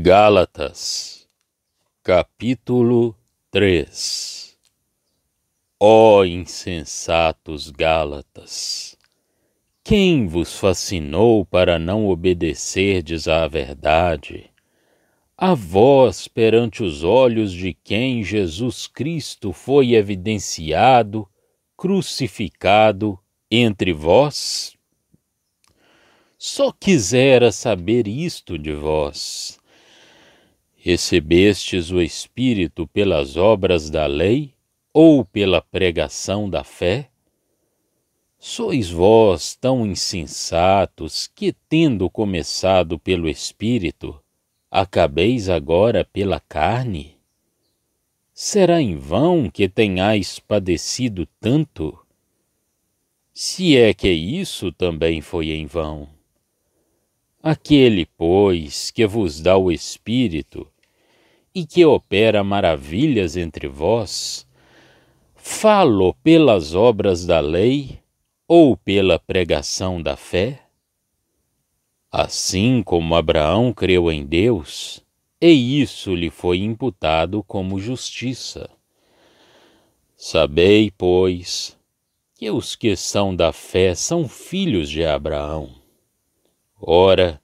Gálatas, capítulo 3. Ó insensatos Gálatas, quem vos fascinou para não obedecerdes à verdade? A vós, perante os olhos de quem Jesus Cristo foi evidenciado, crucificado entre vós? Só quisera saber isto de vós. Recebestes o Espírito pelas obras da lei ou pela pregação da fé? Sois vós tão insensatos que, tendo começado pelo Espírito, acabeis agora pela carne? Será em vão que tenhais padecido tanto? Se é que isso também foi em vão. Aquele, pois, que vos dá o Espírito e que opera maravilhas entre vós, falo pelas obras da lei ou pela pregação da fé? Assim como Abraão creu em Deus, e isso lhe foi imputado como justiça. Sabei, pois, que os que são da fé são filhos de Abraão. Ora,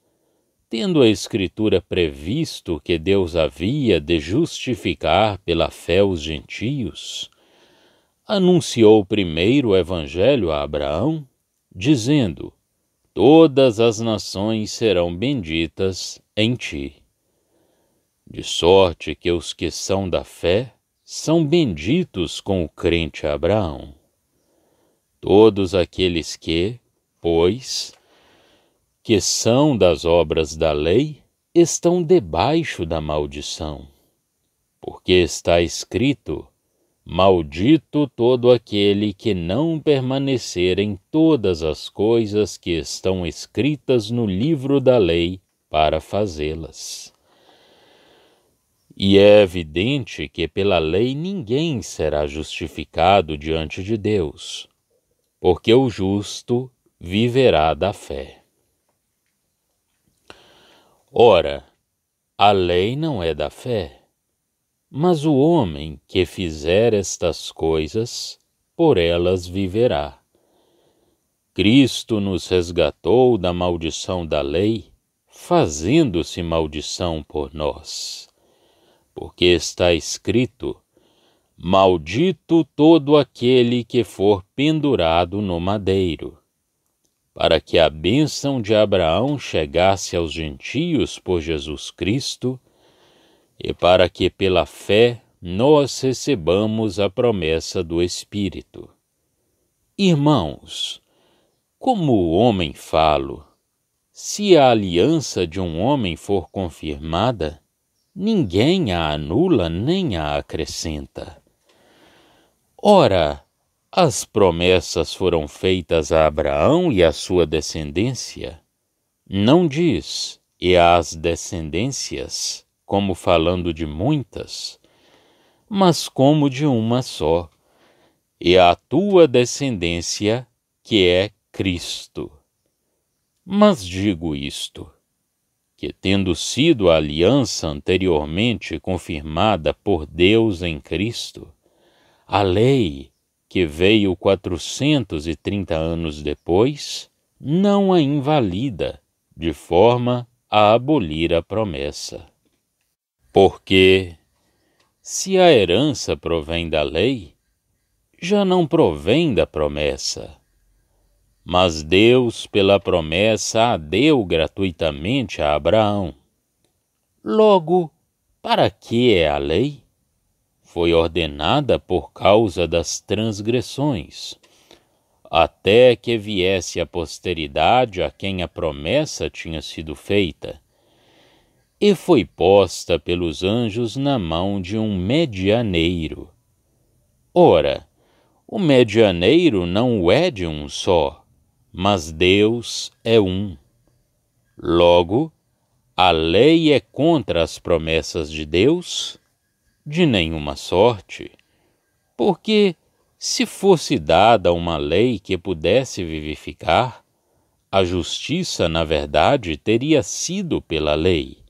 tendo a Escritura previsto que Deus havia de justificar pela fé os gentios, anunciou primeiro o Evangelho a Abraão, dizendo: todas as nações serão benditas em ti. De sorte que os que são da fé são benditos com o crente Abraão. Todos aqueles que, pois, que são das obras da lei, estão debaixo da maldição. Porque está escrito: maldito todo aquele que não permanecer em todas as coisas que estão escritas no livro da lei para fazê-las. E é evidente que pela lei ninguém será justificado diante de Deus, porque o justo viverá da fé. Ora, a lei não é da fé, mas o homem que fizer estas coisas, por elas viverá. Cristo nos resgatou da maldição da lei, fazendo-se maldição por nós. Porque está escrito: maldito todo aquele que for pendurado no madeiro, para que a bênção de Abraão chegasse aos gentios por Jesus Cristo, e para que pela fé nós recebamos a promessa do Espírito. Irmãos, como o homem falo, se a aliança de um homem for confirmada, ninguém a anula nem a acrescenta. Ora, as promessas foram feitas a Abraão e à sua descendência. Não diz, e às descendências, como falando de muitas, mas como de uma só, e à tua descendência, que é Cristo. Mas digo isto, que tendo sido a aliança anteriormente confirmada por Deus em Cristo, a lei, que veio 430 anos depois, não a invalida, de forma a abolir a promessa. Porque, se a herança provém da lei, já não provém da promessa. Mas Deus, pela promessa, a deu gratuitamente a Abraão. Logo, para que é a lei? Foi ordenada por causa das transgressões, até que viesse a posteridade a quem a promessa tinha sido feita, e foi posta pelos anjos na mão de um medianeiro. Ora, o medianeiro não o é de um só, mas Deus é um. Logo, a lei é contra as promessas de Deus? De nenhuma sorte, porque se fosse dada uma lei que pudesse vivificar, a justiça, na verdade, teria sido pela lei.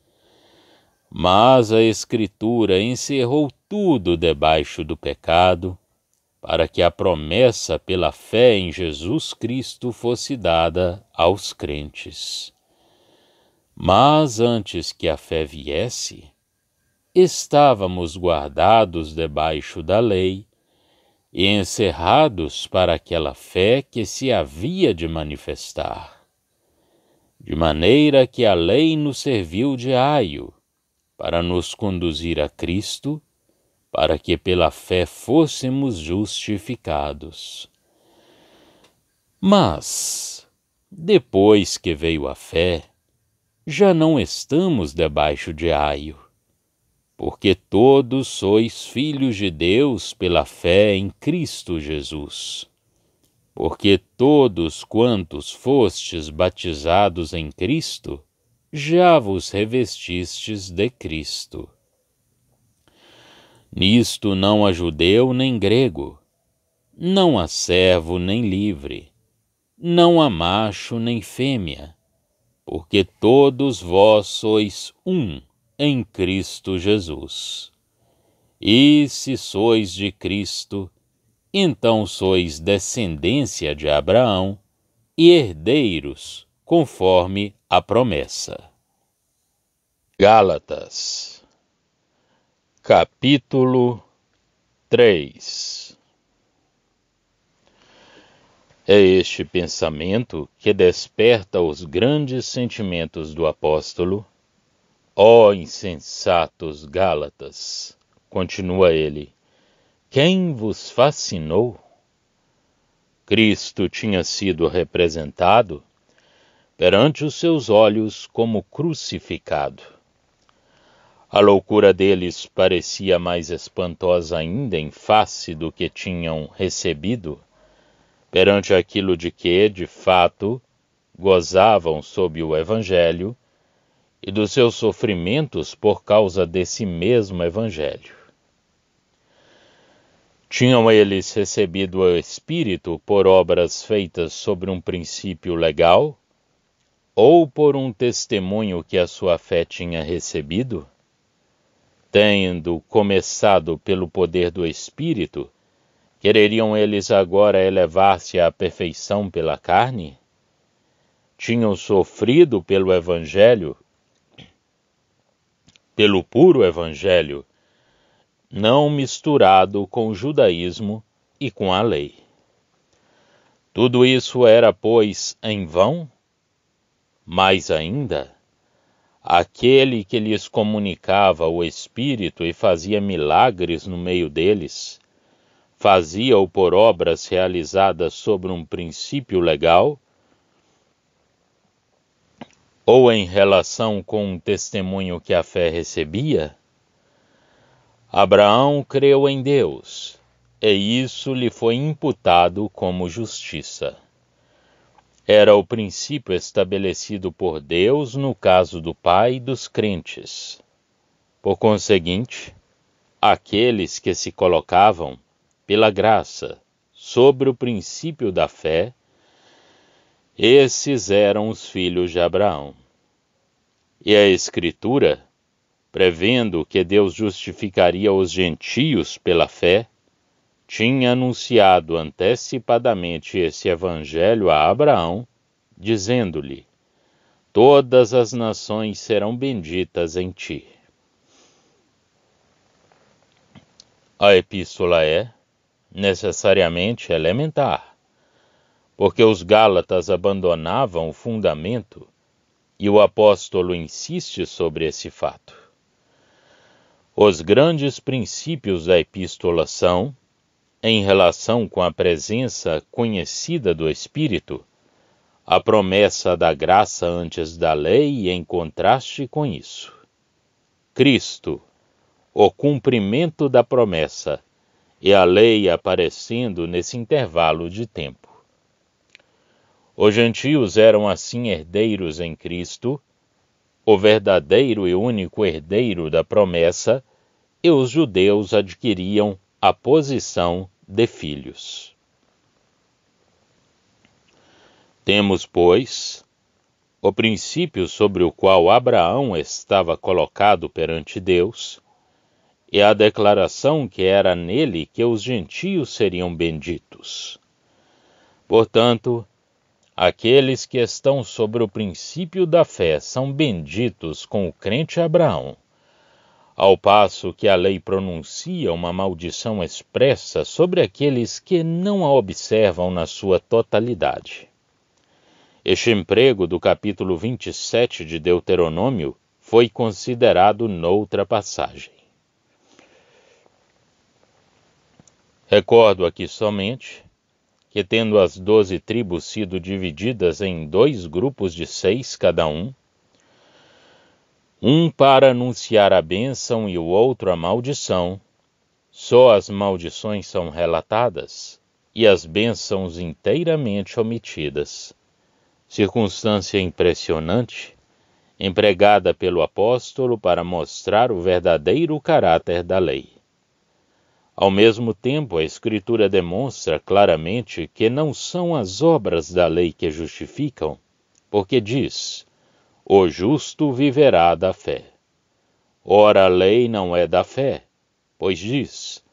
Mas a Escritura encerrou tudo debaixo do pecado, para que a promessa pela fé em Jesus Cristo fosse dada aos crentes. Mas antes que a fé viesse, estávamos guardados debaixo da lei e encerrados para aquela fé que se havia de manifestar. De maneira que a lei nos serviu de aio para nos conduzir a Cristo, para que pela fé fôssemos justificados. Mas, depois que veio a fé, já não estamos debaixo de aio, porque todos sois filhos de Deus pela fé em Cristo Jesus. Porque todos quantos fostes batizados em Cristo, já vos revestistes de Cristo. Nisto não há judeu nem grego, não há servo nem livre, não há macho nem fêmea, porque todos vós sois um em Cristo Jesus. E se sois de Cristo, então sois descendência de Abraão e herdeiros, conforme a promessa. Gálatas, capítulo 3. É este pensamento que desperta os grandes sentimentos do apóstolo. Ó insensatos Gálatas, continua ele, quem vos fascinou? Cristo tinha sido representado perante os seus olhos como crucificado. A loucura deles parecia mais espantosa ainda em face do que tinham recebido, perante aquilo de que, de fato, gozavam sob o Evangelho e dos seus sofrimentos por causa desse mesmo Evangelho. Tinham eles recebido o Espírito por obras feitas sobre um princípio legal, ou por um testemunho que a sua fé tinha recebido? Tendo começado pelo poder do Espírito, quereriam eles agora elevar-se à perfeição pela carne? Tinham sofrido pelo Evangelho, pelo puro Evangelho, não misturado com o judaísmo e com a lei. Tudo isso era, pois, em vão? Mais ainda, aquele que lhes comunicava o Espírito e fazia milagres no meio deles, fazia-o por obras realizadas sobre um princípio legal, ou em relação com um testemunho que a fé recebia? Abraão creu em Deus, e isso lhe foi imputado como justiça. Era o princípio estabelecido por Deus no caso do Pai dos crentes. Por conseguinte, aqueles que se colocavam, pela graça, sobre o princípio da fé, esses eram os filhos de Abraão. E a Escritura, prevendo que Deus justificaria os gentios pela fé, tinha anunciado antecipadamente esse evangelho a Abraão, dizendo-lhe: todas as nações serão benditas em ti. A epístola é, necessariamente, elementar, porque os Gálatas abandonavam o fundamento e o apóstolo insiste sobre esse fato. Os grandes princípios da epístola são, em relação com a presença conhecida do Espírito, a promessa da graça antes da lei e em contraste com isso. Cristo, o cumprimento da promessa, e a lei aparecendo nesse intervalo de tempo. Os gentios eram assim herdeiros em Cristo, o verdadeiro e único herdeiro da promessa, e os judeus adquiriam a posição de filhos. Temos, pois, O princípio sobre o qual Abraão estava colocado perante Deus e a declaração que era nele que os gentios seriam benditos. Portanto, aqueles que estão sobre o princípio da fé são benditos com o crente Abraão, ao passo que a lei pronuncia uma maldição expressa sobre aqueles que não a observam na sua totalidade. Este emprego do capítulo 27 de Deuteronômio foi considerado noutra passagem. Recordo aqui somente que, tendo as 12 tribos sido divididas em 2 grupos de 6 cada um para anunciar a bênção e o outro a maldição, só as maldições são relatadas e as bênçãos inteiramente omitidas. Circunstância impressionante, empregada pelo apóstolo para mostrar o verdadeiro caráter da lei. Ao mesmo tempo, a Escritura demonstra claramente que não são as obras da lei que justificam, porque diz: o justo viverá da fé. Ora, a lei não é da fé, pois diz: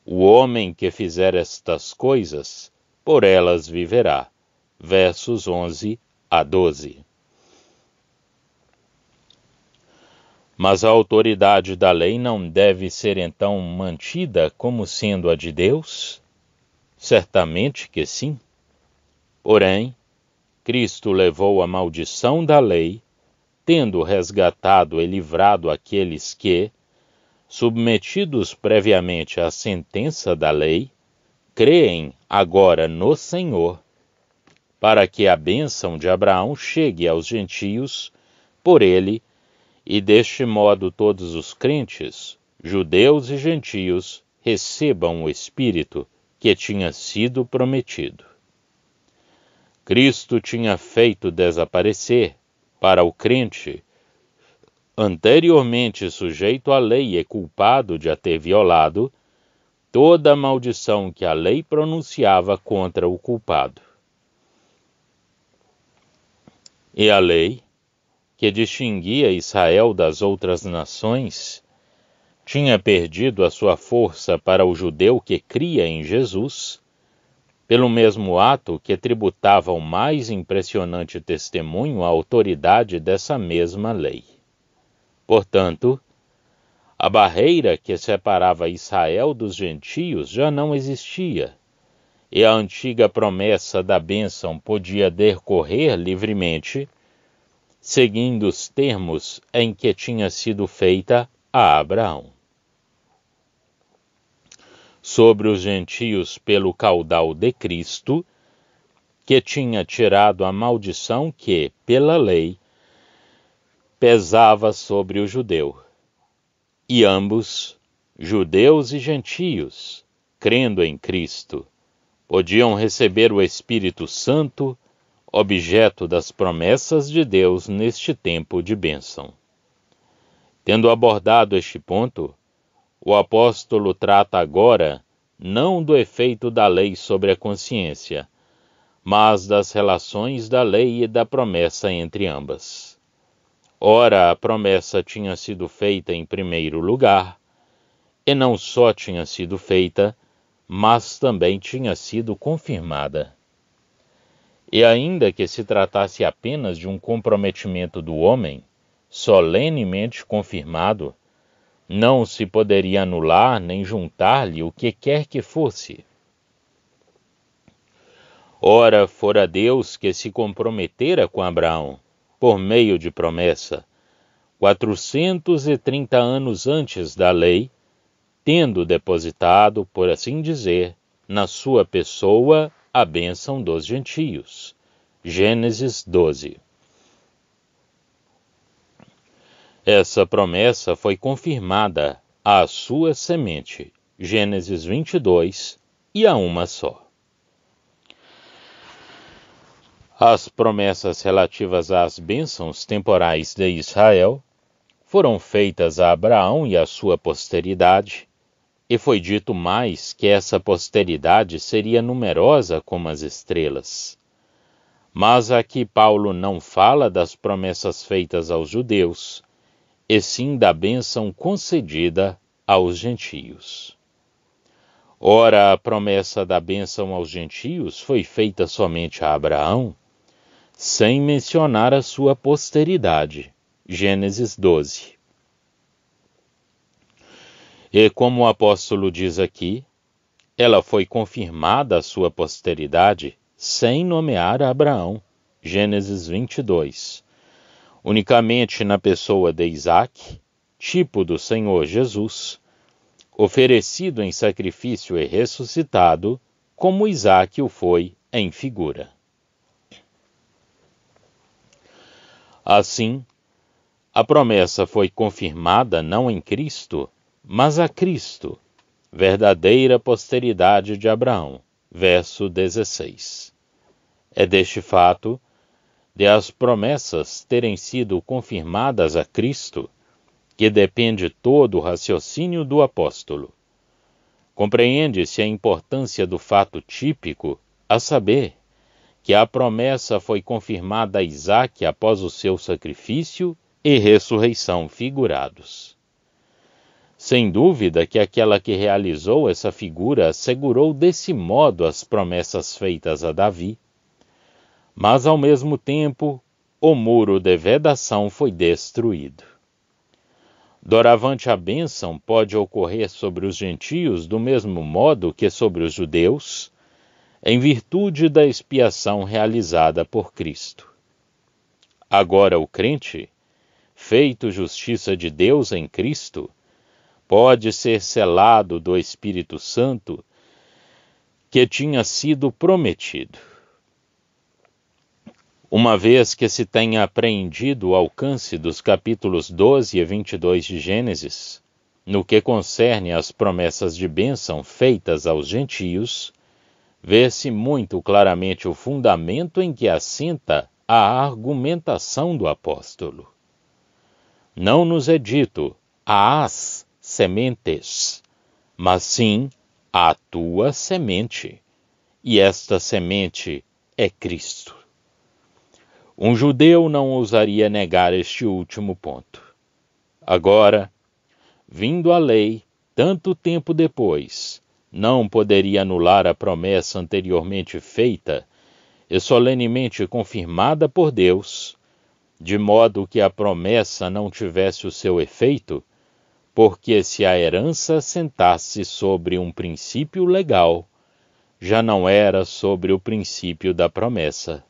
o homem que fizer estas coisas, por elas viverá. Versos 11 a 12. Mas a autoridade da lei não deve ser então mantida como sendo a de Deus? Certamente que sim. Porém, Cristo levou a maldição da lei, tendo resgatado e livrado aqueles que, submetidos previamente à sentença da lei, creem agora no Senhor, para que a bênção de Abraão chegue aos gentios por ele, e deste modo todos os crentes, judeus e gentios, recebam o Espírito que tinha sido prometido. Cristo tinha feito desaparecer, para o crente, anteriormente sujeito à lei e culpado de a ter violado, toda a maldição que a lei pronunciava contra o culpado. E a lei, que distinguia Israel das outras nações, tinha perdido a sua força para o judeu que cria em Jesus, pelo mesmo ato que tributava o mais impressionante testemunho à autoridade dessa mesma lei. Portanto, a barreira que separava Israel dos gentios já não existia, e a antiga promessa da bênção podia decorrer livremente, seguindo os termos em que tinha sido feita a Abraão. Sobre os gentios pelo caudal de Cristo, que tinha tirado a maldição que, pela lei, pesava sobre o judeu. E ambos, judeus e gentios, crendo em Cristo, podiam receber o Espírito Santo, objeto das promessas de Deus neste tempo de bênção. Tendo abordado este ponto, o apóstolo trata agora não do efeito da lei sobre a consciência, mas das relações da lei e da promessa entre ambas. Ora, a promessa tinha sido feita em primeiro lugar, e não só tinha sido feita, mas também tinha sido confirmada. E ainda que se tratasse apenas de um comprometimento do homem, solenemente confirmado, não se poderia anular nem juntar-lhe o que quer que fosse. Ora, fora Deus que se comprometera com Abraão, por meio de promessa, 430 anos antes da lei, tendo depositado, por assim dizer, na sua pessoa a bênção dos gentios. Gênesis 12. Essa promessa foi confirmada à sua semente. Gênesis 22, e a uma só. As promessas relativas às bênçãos temporais de Israel foram feitas a Abraão e à sua posteridade, e foi dito mais que essa posteridade seria numerosa como as estrelas. Mas aqui Paulo não fala das promessas feitas aos judeus, e sim da bênção concedida aos gentios. Ora, a promessa da bênção aos gentios foi feita somente a Abraão, sem mencionar a sua posteridade. Gênesis 12. E como o apóstolo diz aqui, ela foi confirmada a sua posteridade sem nomear a Abraão. Gênesis 22. Unicamente na pessoa de Isaque, tipo do Senhor Jesus, oferecido em sacrifício e ressuscitado, como Isaque o foi em figura. Assim, a promessa foi confirmada não em Cristo, mas a Cristo, verdadeira posteridade de Abraão. Verso 16. É deste fato, de as promessas terem sido confirmadas a Cristo, que depende todo o raciocínio do apóstolo. Compreende-se a importância do fato típico, a saber, que a promessa foi confirmada a Isaque após o seu sacrifício e ressurreição figurados. Sem dúvida que aquela que realizou essa figura assegurou desse modo as promessas feitas a Davi, mas ao mesmo tempo o muro de vedação foi destruído. Doravante a bênção pode ocorrer sobre os gentios do mesmo modo que sobre os judeus, em virtude da expiação realizada por Cristo. Agora o crente, feito justiça de Deus em Cristo, pode ser selado do Espírito Santo que tinha sido prometido. Uma vez que se tenha apreendido o alcance dos capítulos 12 e 22 de Gênesis, no que concerne às promessas de bênção feitas aos gentios, vê-se muito claramente o fundamento em que assenta a argumentação do apóstolo. Não nos é dito às sementes, mas sim a tua semente, e esta semente é Cristo. Um judeu não ousaria negar este último ponto. Agora, vindo a lei, tanto tempo depois, não poderia anular a promessa anteriormente feita e solenemente confirmada por Deus, de modo que a promessa não tivesse o seu efeito, porque se a herança assentasse sobre um princípio legal, já não era sobre o princípio da promessa.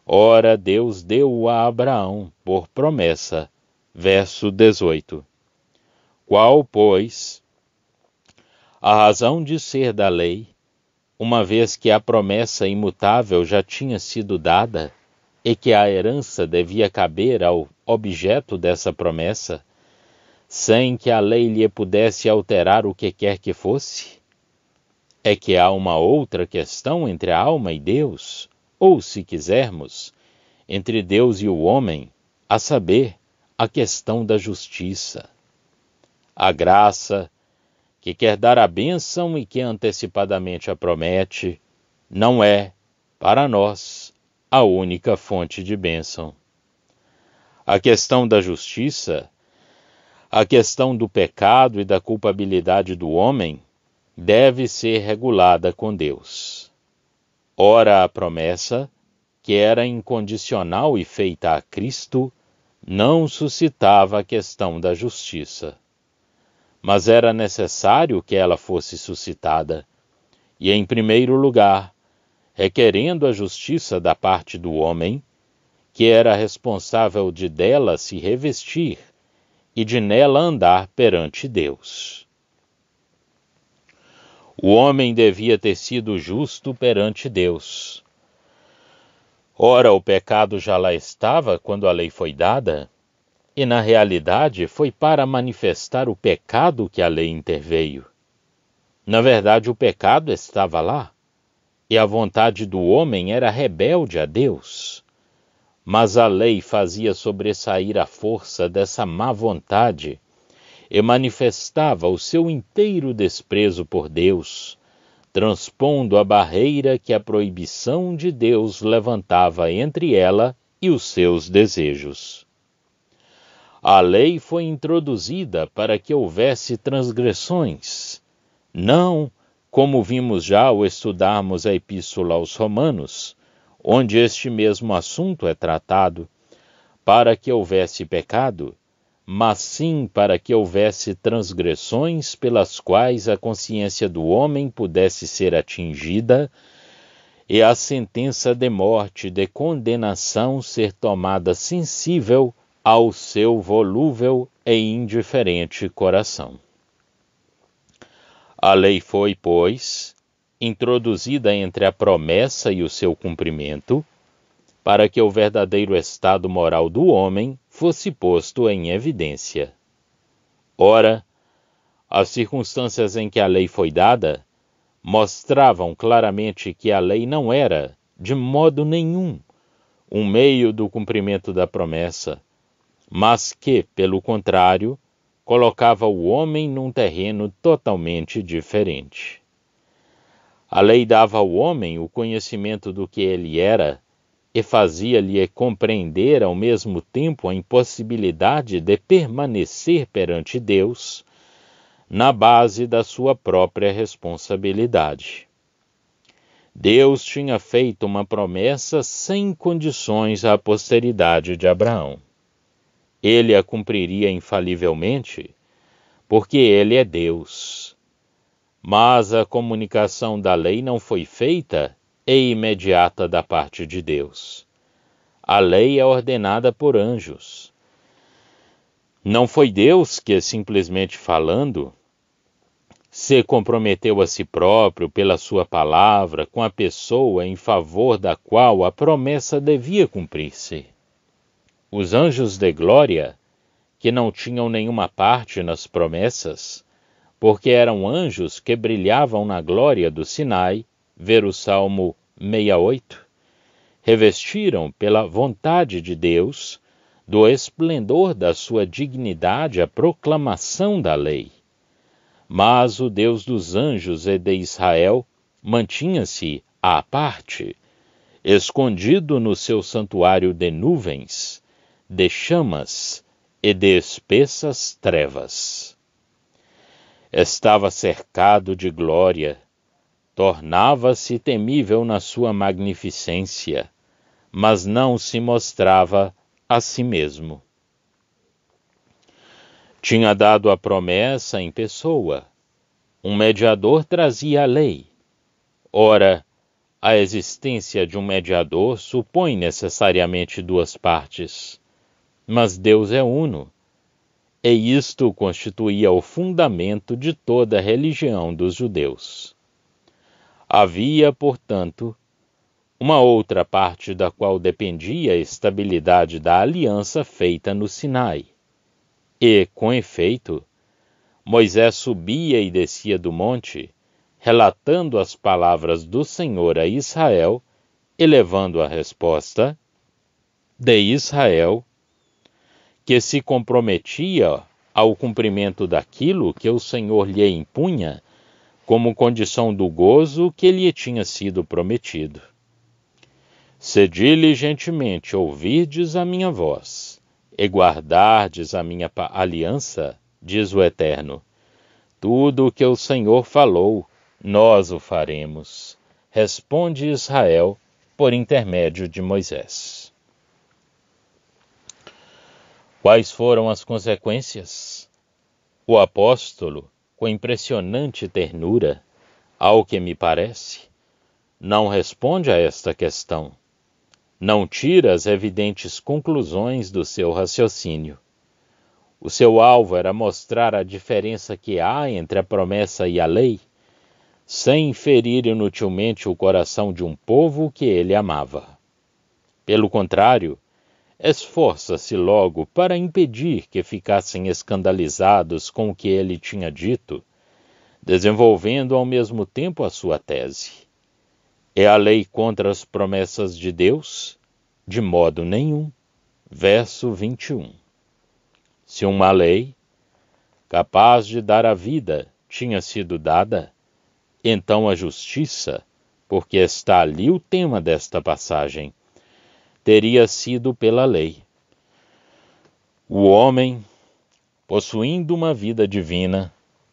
Ora, Deus deu a Abraão por promessa. Verso 18. Qual, pois, a razão de ser da lei, uma vez que a promessa imutável já tinha sido dada, e que a herança devia caber ao objeto dessa promessa, sem que a lei lhe pudesse alterar o que quer que fosse? É que há uma outra questão entre a alma e Deus, ou, se quisermos, entre Deus e o homem, a saber, a questão da justiça. A graça, que quer dar a bênção e que antecipadamente a promete, não é, para nós, a única fonte de bênção. A questão da justiça, a questão do pecado e da culpabilidade do homem, deve ser regulada com Deus. Ora, a promessa, que era incondicional e feita a Cristo, não suscitava a questão da justiça. Mas era necessário que ela fosse suscitada, e em primeiro lugar, requerendo a justiça da parte do homem, que era responsável de dela se revestir e de nela andar perante Deus. O homem devia ter sido justo perante Deus. Ora, o pecado já lá estava quando a lei foi dada, e na realidade foi para manifestar o pecado que a lei interveio. Na verdade, o pecado estava lá, e a vontade do homem era rebelde a Deus. Mas a lei fazia sobressair a força dessa má vontade e manifestava o seu inteiro desprezo por Deus, transpondo a barreira que a proibição de Deus levantava entre ela e os seus desejos. A lei foi introduzida para que houvesse transgressões, não, como vimos já ao estudarmos a Epístola aos Romanos, onde este mesmo assunto é tratado, para que houvesse pecado, mas sim para que houvesse transgressões pelas quais a consciência do homem pudesse ser atingida e a sentença de morte, de condenação, ser tomada sensível ao seu volúvel e indiferente coração. A lei foi, pois, introduzida entre a promessa e o seu cumprimento, para que o verdadeiro estado moral do homem fosse posto em evidência. Ora, as circunstâncias em que a lei foi dada mostravam claramente que a lei não era, de modo nenhum, um meio do cumprimento da promessa, mas que, pelo contrário, colocava o homem num terreno totalmente diferente. A lei dava ao homem o conhecimento do que ele era e fazia-lhe compreender ao mesmo tempo a impossibilidade de permanecer perante Deus na base da sua própria responsabilidade. Deus tinha feito uma promessa sem condições à posteridade de Abraão. Ele a cumpriria infalivelmente, porque ele é Deus. Mas a comunicação da lei não foi feita e imediata da parte de Deus. A lei é ordenada por anjos. Não foi Deus que, simplesmente falando, se comprometeu a si próprio pela sua palavra com a pessoa em favor da qual a promessa devia cumprir-se. Os anjos de glória, que não tinham nenhuma parte nas promessas, porque eram anjos que brilhavam na glória do Sinai, ver o Salmo 68, revestiram pela vontade de Deus do esplendor da sua dignidade a proclamação da lei. Mas o Deus dos anjos e de Israel mantinha-se à parte, escondido no seu santuário de nuvens, de chamas e de espessas trevas. Estava cercado de glória, tornava-se temível na sua magnificência, mas não se mostrava a si mesmo. Tinha dado a promessa em pessoa. Um mediador trazia a lei. Ora, a existência de um mediador supõe necessariamente duas partes. Mas Deus é uno, e isto constituía o fundamento de toda a religião dos judeus. Havia, portanto, uma outra parte da qual dependia a estabilidade da aliança feita no Sinai. E, com efeito, Moisés subia e descia do monte, relatando as palavras do Senhor a Israel e levando a resposta de Israel, que se comprometia ao cumprimento daquilo que o Senhor lhe impunha como condição do gozo que lhe tinha sido prometido. Se diligentemente ouvirdes a minha voz e guardardes a minha aliança, diz o Eterno, tudo o que o Senhor falou, nós o faremos, responde Israel por intermédio de Moisés. Quais foram as consequências? O apóstolo, com impressionante ternura, ao que me parece, não responde a esta questão. Não tira as evidentes conclusões do seu raciocínio. O seu alvo era mostrar a diferença que há entre a promessa e a lei, sem ferir inutilmente o coração de um povo que ele amava. Pelo contrário, esforça-se logo para impedir que ficassem escandalizados com o que ele tinha dito, desenvolvendo ao mesmo tempo a sua tese. É a lei contra as promessas de Deus? De modo nenhum. Verso 21. Se uma lei, capaz de dar a vida, tinha sido dada, então a justiça, porque está ali o tema desta passagem, teria sido pela lei. O homem, possuindo uma vida divina,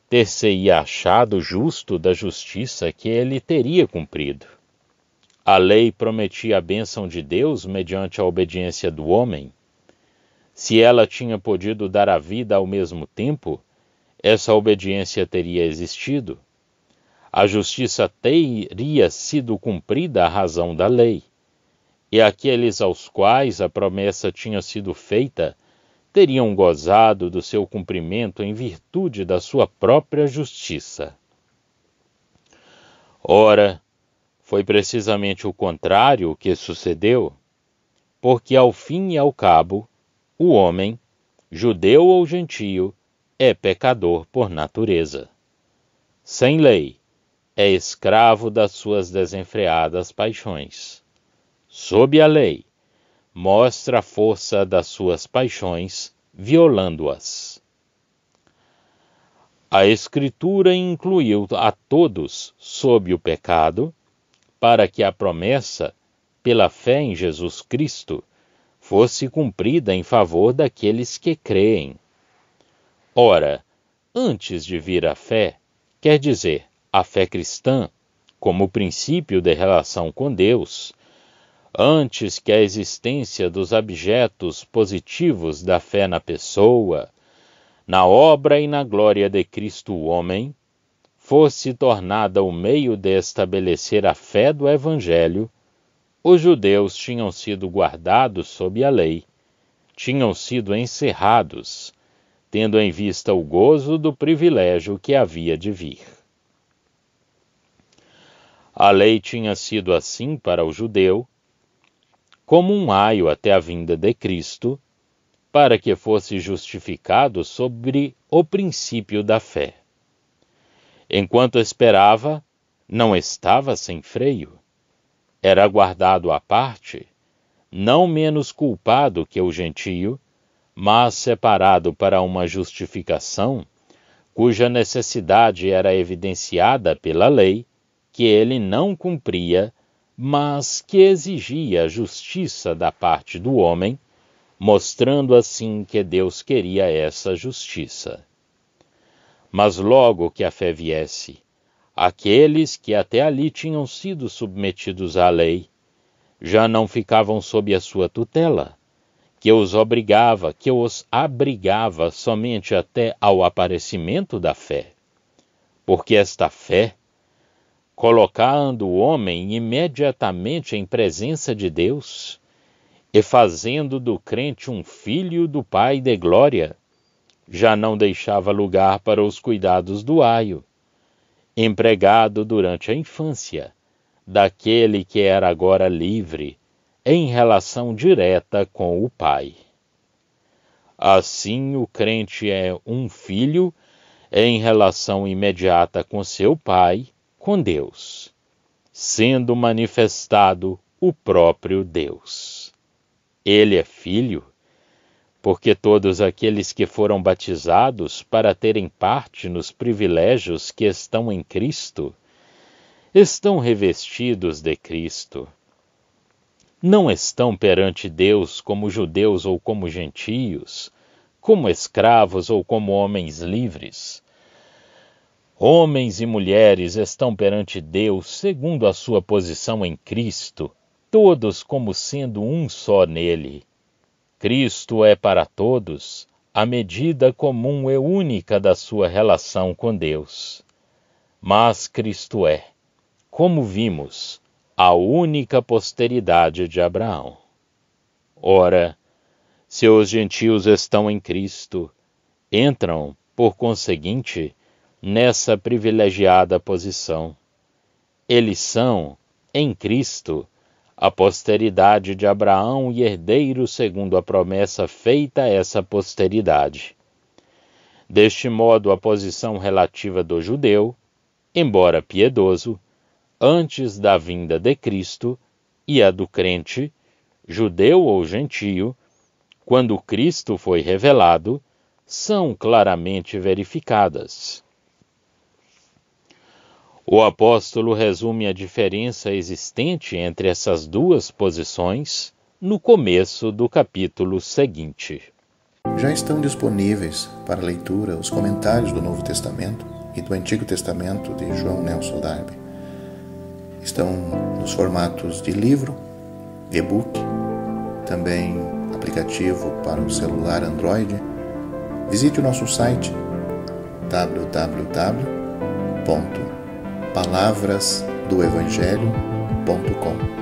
ter-se-ia achado justo da justiça que ele teria cumprido. A lei prometia a bênção de Deus mediante a obediência do homem. Se ela tinha podido dar a vida ao mesmo tempo, essa obediência teria existido. A justiça teria sido cumprida à razão da lei, e aqueles aos quais a promessa tinha sido feita teriam gozado do seu cumprimento em virtude da sua própria justiça. Ora, foi precisamente o contrário que sucedeu, porque ao fim e ao cabo, o homem, judeu ou gentio, é pecador por natureza. Sem lei, é escravo das suas desenfreadas paixões. Sob a lei, mostra a força das suas paixões, violando-as. A Escritura incluiu a todos sob o pecado, para que a promessa, pela fé em Jesus Cristo, fosse cumprida em favor daqueles que creem. Ora, antes de vir a fé, quer dizer, a fé cristã, como princípio de relação com Deus, antes que a existência dos objetos positivos da fé na pessoa, na obra e na glória de Cristo o homem, fosse tornada o meio de estabelecer a fé do Evangelho, os judeus tinham sido guardados sob a lei, tinham sido encerrados, tendo em vista o gozo do privilégio que havia de vir. A lei tinha sido assim para o judeu, como um aio até a vinda de Cristo, para que fosse justificado sobre o princípio da fé. Enquanto esperava, não estava sem freio. Era guardado à parte, não menos culpado que o gentio, mas separado para uma justificação, cuja necessidade era evidenciada pela lei, que ele não cumpria, mas que exigia justiça da parte do homem, mostrando assim que Deus queria essa justiça. Mas logo que a fé viesse, aqueles que até ali tinham sido submetidos à lei, já não ficavam sob a sua tutela, que os abrigava somente até ao aparecimento da fé. Porque esta fé, colocando o homem imediatamente em presença de Deus, e fazendo do crente um filho do Pai de glória, já não deixava lugar para os cuidados do aio, empregado durante a infância, daquele que era agora livre, em relação direta com o Pai. Assim, o crente é um filho em relação imediata com seu Pai, com Deus, sendo manifestado o próprio Deus. Ele é filho, porque todos aqueles que foram batizados para terem parte nos privilégios que estão em Cristo, estão revestidos de Cristo. Não estão perante Deus como judeus ou como gentios, como escravos ou como homens livres. Homens e mulheres estão perante Deus segundo a sua posição em Cristo, todos como sendo um só nele. Cristo é para todos a medida comum e única da sua relação com Deus. Mas Cristo é, como vimos, a única posteridade de Abraão. Ora, se os gentios estão em Cristo, entram, por conseguinte, nessa privilegiada posição. Eles são, em Cristo, a posteridade de Abraão e herdeiro segundo a promessa feita a essa posteridade. Deste modo, a posição relativa do judeu, embora piedoso, antes da vinda de Cristo, e a do crente, judeu ou gentio, quando Cristo foi revelado, são claramente verificadas. O apóstolo resume a diferença existente entre essas duas posições no começo do capítulo seguinte. Já estão disponíveis para leitura os comentários do Novo Testamento e do Antigo Testamento de João Nelson Darby. Estão nos formatos de livro, e-book, também aplicativo para o celular Android. Visite o nosso site www.palavrasdoevangelho.com.